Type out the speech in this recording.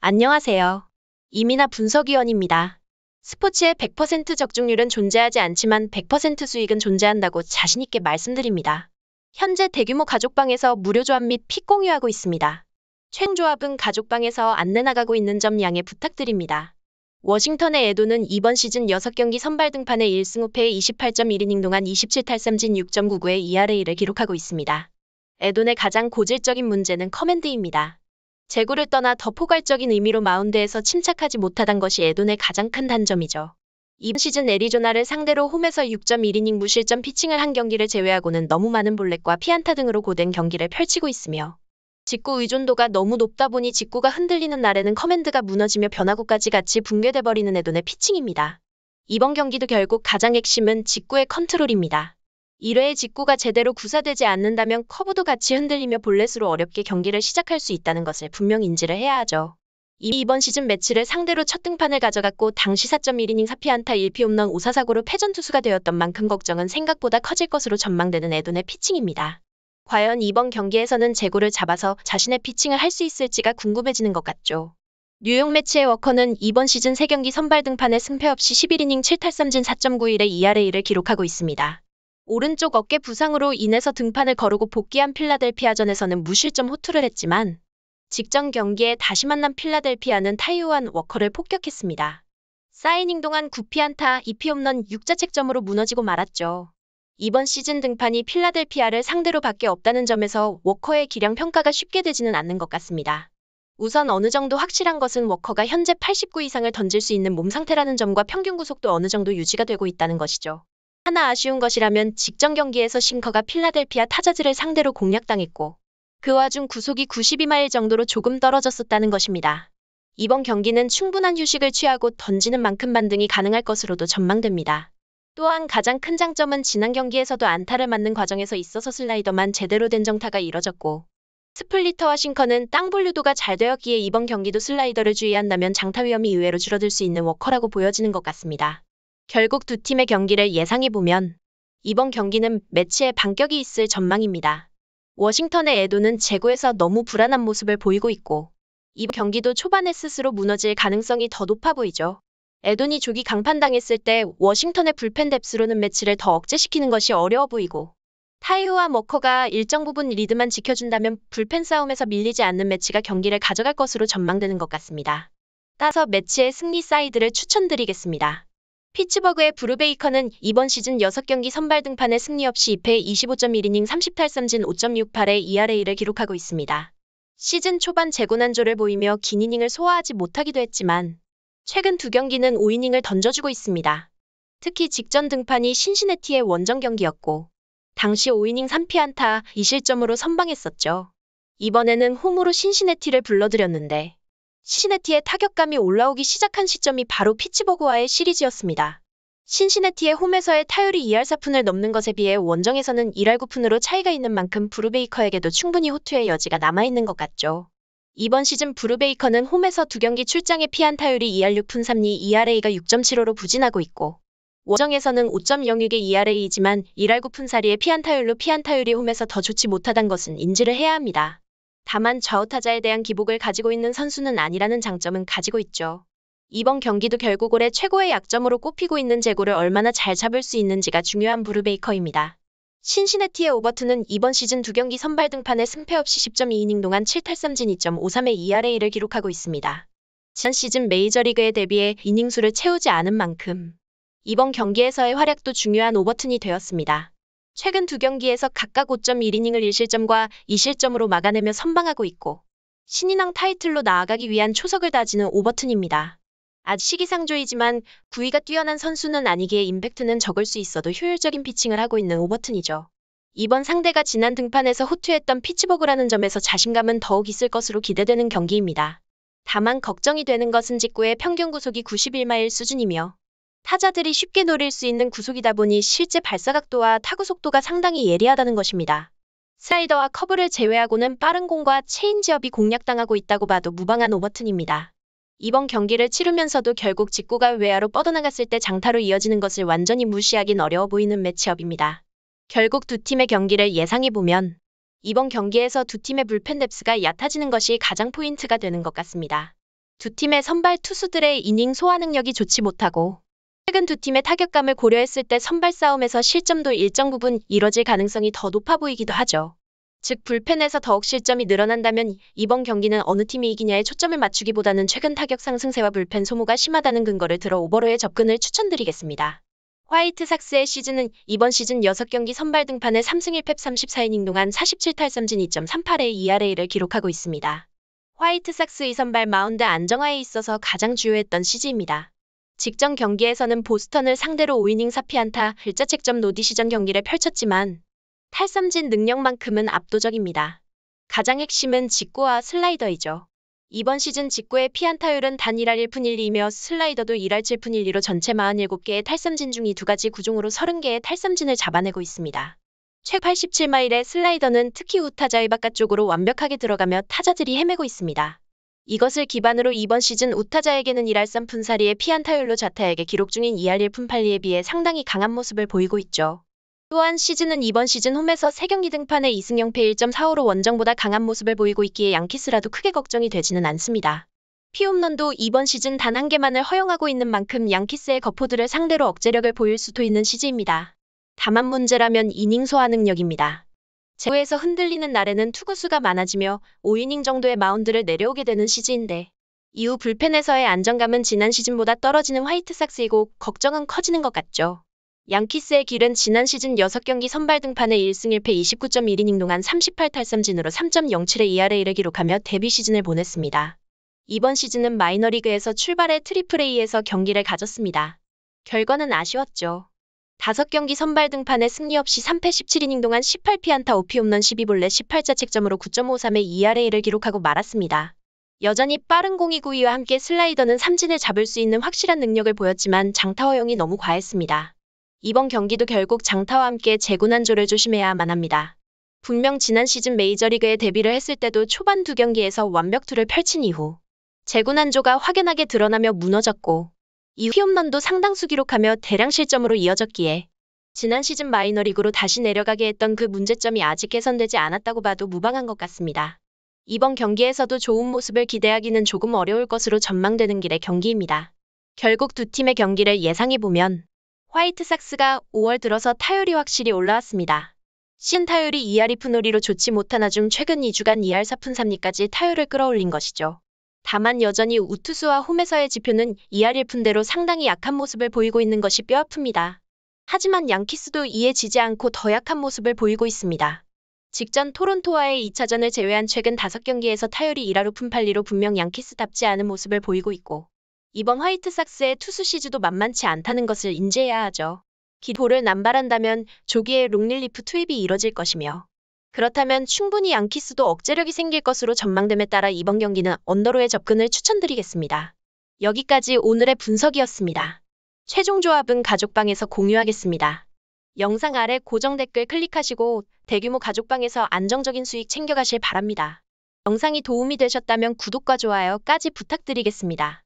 안녕하세요. 이민아 분석위원입니다. 스포츠의 100% 적중률은 존재하지 않지만 100% 수익은 존재한다고 자신있게 말씀드립니다. 현재 대규모 가족방에서 무료 조합 및 픽 공유하고 있습니다. 최종 조합은 가족방에서 안내 나가고 있는 점 양해 부탁드립니다. 워싱턴의 에도는 이번 시즌 6경기 선발 등판에 1승 5패에 28.1이닝 동안 27탈삼진 6.99의 ERA를 기록하고 있습니다. 에돈의 가장 고질적인 문제는 커맨드입니다. 제구를 떠나 더 포괄적인 의미로 마운드에서 침착하지 못하던 것이 에돈의 가장 큰 단점이죠. 이번 시즌 애리조나를 상대로 홈에서 6.1이닝 무실점 피칭을 한 경기를 제외하고는 너무 많은 볼넷과 피안타 등으로 고된 경기를 펼치고 있으며 직구 의존도가 너무 높다 보니 직구가 흔들리는 날에는 커맨드가 무너지며 변화구까지 같이 붕괴돼버리는 에돈의 피칭입니다. 이번 경기도 결국 가장 핵심은 직구의 컨트롤입니다. 1회의 직구가 제대로 구사되지 않는다면 커브도 같이 흔들리며 볼넷으로 어렵게 경기를 시작할 수 있다는 것을 분명 인지를 해야 하죠. 이미 이번 시즌 매치를 상대로 첫 등판을 가져갔고 당시 4.1이닝 4피안타 1피 홈런 5사사구로 패전 투수가 되었던 만큼 걱정은 생각보다 커질 것으로 전망되는 에돈의 피칭입니다. 과연 이번 경기에서는 제구를 잡아서 자신의 피칭을 할 수 있을지가 궁금해지는 것 같죠. 뉴욕 매치의 워커는 이번 시즌 3경기 선발 등판에 승패 없이 11이닝 7탈삼진 4.91의 ERA를 기록하고 있습니다. 오른쪽 어깨 부상으로 인해서 등판을 거르고 복귀한 필라델피아전에서는 무실점 호투를 했지만 직전 경기에 다시 만난 필라델피아는 타이오안 워커를 폭격했습니다. 4이닝 동안 9피안타 2피 홈런 6자책점으로 무너지고 말았죠. 이번 시즌 등판이 필라델피아를 상대로 밖에 없다는 점에서 워커의 기량 평가가 쉽게 되지는 않는 것 같습니다. 우선 어느 정도 확실한 것은 워커가 현재 89 이상을 던질 수 있는 몸 상태라는 점과 평균 구속도 어느 정도 유지가 되고 있다는 것이죠. 하나 아쉬운 것이라면 직전 경기에서 싱커가 필라델피아 타자들을 상대로 공략당했고 그 와중 구속이 92마일 정도로 조금 떨어졌었다는 것입니다. 이번 경기는 충분한 휴식을 취하고 던지는 만큼 반등이 가능할 것으로도 전망됩니다. 또한 가장 큰 장점은 지난 경기에서도 안타를 맞는 과정에서 있어서 슬라이더만 제대로 된 정타가 이뤄졌고 스플리터와 싱커는 땅 분류도가 잘 되었기에 이번 경기도 슬라이더를 주의한다면 장타 위험이 의외로 줄어들 수 있는 워커라고 보여지는 것 같습니다. 결국 두 팀의 경기를 예상해보면 이번 경기는 매치에 반격이 있을 전망입니다. 워싱턴의 에도는 제구에서 너무 불안한 모습을 보이고 있고 이번 경기도 초반에 스스로 무너질 가능성이 더 높아 보이죠. 에돈이 조기 강판당했을 때 워싱턴의 불펜 뎁스로는 매치를 더 억제시키는 것이 어려워 보이고 타이오와 머커가 일정 부분 리드만 지켜준다면 불펜 싸움에서 밀리지 않는 매치가 경기를 가져갈 것으로 전망되는 것 같습니다. 따라서 매치의 승리 사이드를 추천드리겠습니다. 피츠버그의 브루베이커는 이번 시즌 6경기 선발 등판에 승리 없이 2패 25.1이닝 30탈삼진 5.68의 ERA를 기록하고 있습니다. 시즌 초반 재고난조를 보이며 긴 이닝을 소화하지 못하기도 했지만 최근 두 경기는 5이닝을 던져주고 있습니다. 특히 직전 등판이 신시내티의 원정 경기였고 당시 5이닝 3피안타 2실점으로 선방했었죠. 이번에는 홈으로 신시내티를 불러들였는데 신시내티의 타격감이 올라오기 시작한 시점이 바로 피츠버그와의 시리즈였습니다. 신시내티의 홈에서의 타율이 2할4푼을 넘는 것에 비해 원정에서는 1할9푼으로 차이가 있는 만큼 브루베이커에게도 충분히 호투의 여지가 남아있는 것 같죠. 이번 시즌 브루베이커는 홈에서 두 경기 출장의 피안타율이 2할6푼 3리 ERA가 6.75로 부진하고 있고 원정에서는 5.06의 ERA이지만 1할9푼 4리의 피안타율로 피안타율이 홈에서 더 좋지 못하다는 것은 인지를 해야 합니다. 다만 좌우타자에 대한 기복을 가지고 있는 선수는 아니라는 장점은 가지고 있죠. 이번 경기도 결국 올해 최고의 약점으로 꼽히고 있는 제구를 얼마나 잘 잡을 수 있는지가 중요한 브루베이커입니다. 신시내티의 오버튼은 이번 시즌 두 경기 선발 등판에 승패 없이 10.2이닝 동안 7탈삼진 2.53의 ERA를 기록하고 있습니다. 지난 시즌 메이저리그에 대비해 이닝 수를 채우지 않은 만큼 이번 경기에서의 활약도 중요한 오버튼이 되었습니다. 최근 두 경기에서 각각 5.1이닝을 1실점과 2실점으로 막아내며 선방하고 있고 신인왕 타이틀로 나아가기 위한 초석을 다지는 오버튼입니다. 아직 시기상조이지만 구위가 뛰어난 선수는 아니기에 임팩트는 적을 수 있어도 효율적인 피칭을 하고 있는 오버튼이죠. 이번 상대가 지난 등판에서 호투했던 피츠버그라는 점에서 자신감은 더욱 있을 것으로 기대되는 경기입니다. 다만 걱정이 되는 것은 직구의 평균 구속이 91마일 수준이며 타자들이 쉽게 노릴 수 있는 구속이다 보니 실제 발사각도와 타구 속도가 상당히 예리하다는 것입니다. 슬라이더와 커브를 제외하고는 빠른 공과 체인지업이 공략당하고 있다고 봐도 무방한 오버튼입니다. 이번 경기를 치르면서도 결국 직구가 외야로 뻗어나갔을 때 장타로 이어지는 것을 완전히 무시하긴 어려워 보이는 매치업입니다. 결국 두 팀의 경기를 예상해보면 이번 경기에서 두 팀의 불펜 뎁스가 얕아지는 것이 가장 포인트가 되는 것 같습니다. 두 팀의 선발 투수들의 이닝 소화 능력이 좋지 못하고 최근 두 팀의 타격감을 고려했을 때 선발 싸움에서 실점도 일정 부분 이뤄질 가능성이 더 높아 보이기도 하죠. 즉 불펜에서 더욱 실점이 늘어난다면 이번 경기는 어느 팀이 이기냐에 초점을 맞추기보다는 최근 타격 상승세와 불펜 소모가 심하다는 근거를 들어 오버로의 접근을 추천드리겠습니다. 화이트삭스의 시즌은 이번 시즌 6경기 선발 등판에 3승 1패 34이닝 동안 47탈삼진 2.38의 ERA를 기록하고 있습니다. 화이트삭스의 선발 마운드 안정화에 있어서 가장 주요했던 시즌입니다. 직전 경기에서는 보스턴을 상대로 5이닝 4피안타 글자책점 노디시전 경기를 펼쳤지만 탈삼진 능력만큼은 압도적입니다. 가장 핵심은 직구와 슬라이더이죠. 이번 시즌 직구의 피안타율은 단 1할 1푼 1리이며 슬라이더도 1할 7푼 1리로 전체 47개의 탈삼진 중 이 두 가지 구종으로 30개의 탈삼진을 잡아내고 있습니다. 최 87마일의 슬라이더는 특히 우타자의 바깥쪽으로 완벽하게 들어가며 타자들이 헤매고 있습니다. 이것을 기반으로 이번 시즌 우타자에게는 1할 3푼 4리의 피안타율로 자타에게 기록 중인 2할 1푼 8리에 비해 상당히 강한 모습을 보이고 있죠. 또한 시즌은 이번 시즌 홈에서 3경기 등판에 2승 0패 1.45로 원정보다 강한 모습을 보이고 있기에 양키스라도 크게 걱정이 되지는 않습니다. 피홈런도 이번 시즌 단 1개만을 허용하고 있는 만큼 양키스의 거포들을 상대로 억제력을 보일 수도 있는 시즌입니다. 다만 문제라면 이닝 소화 능력입니다. 제구에서 흔들리는 날에는 투구수가 많아지며 5이닝 정도의 마운드를 내려오게 되는 시즌인데 이후 불펜에서의 안정감은 지난 시즌보다 떨어지는 화이트삭스이고 걱정은 커지는 것 같죠. 양키스의 길은 지난 시즌 6경기 선발 등판에 1승 1패 29.1이닝 동안 38탈삼진으로 3.07의 ERA를 기록하며 데뷔 시즌을 보냈습니다. 이번 시즌은 마이너리그에서 출발해 트리플A에서 경기를 가졌습니다. 결과는 아쉬웠죠. 5경기 선발 등판에 승리 없이 3패 17이닝 동안 18피안타 5피홈런 12볼넷 18자책점으로 9.53의 ERA를 기록하고 말았습니다. 여전히 빠른 공이 구위와 함께 슬라이더는 삼진을 잡을 수 있는 확실한 능력을 보였지만 장타 허용이 너무 과했습니다. 이번 경기도 결국 장타와 함께 제구난조를 조심해야만 합니다. 분명 지난 시즌 메이저리그에 데뷔를 했을 때도 초반 2경기에서 완벽투를 펼친 이후 제구난조가 확연하게 드러나며 무너졌고 이후 홈런도 상당수 기록하며 대량 실점으로 이어졌기에 지난 시즌 마이너리그로 다시 내려가게 했던 그 문제점이 아직 개선되지 않았다고 봐도 무방한 것 같습니다. 이번 경기에서도 좋은 모습을 기대하기는 조금 어려울 것으로 전망되는 길의 경기입니다. 결국 두 팀의 경기를 예상해보면 화이트삭스가 5월 들어서 타율이 확실히 올라왔습니다. 시즌 타율이 2할 2푼 5리로 좋지 못한 와중 최근 2주간 2할 4푼 3리까지 타율을 끌어올린 것이죠. 다만 여전히 우투수와 홈에서의 지표는 2할 1푼대로 상당히 약한 모습을 보이고 있는 것이 뼈아픕니다. 하지만 양키스도 이에 지지 않고 더 약한 모습을 보이고 있습니다. 직전 토론토와의 2차전을 제외한 최근 5경기에서 타율이 1할 5푼 8리로 분명 양키스답지 않은 모습을 보이고 있고 이번 화이트삭스의 투수 시즈도 만만치 않다는 것을 인지해야 하죠. 기도를 남발한다면 조기에 롱릴리프 투입이 이뤄질 것이며 그렇다면 충분히 양키스도 억제력이 생길 것으로 전망됨에 따라 이번 경기는 언더로의 접근을 추천드리겠습니다. 여기까지 오늘의 분석이었습니다. 최종 조합은 가족방에서 공유하겠습니다. 영상 아래 고정 댓글 클릭하시고 대규모 가족방에서 안정적인 수익 챙겨가실 바랍니다. 영상이 도움이 되셨다면 구독과 좋아요까지 부탁드리겠습니다.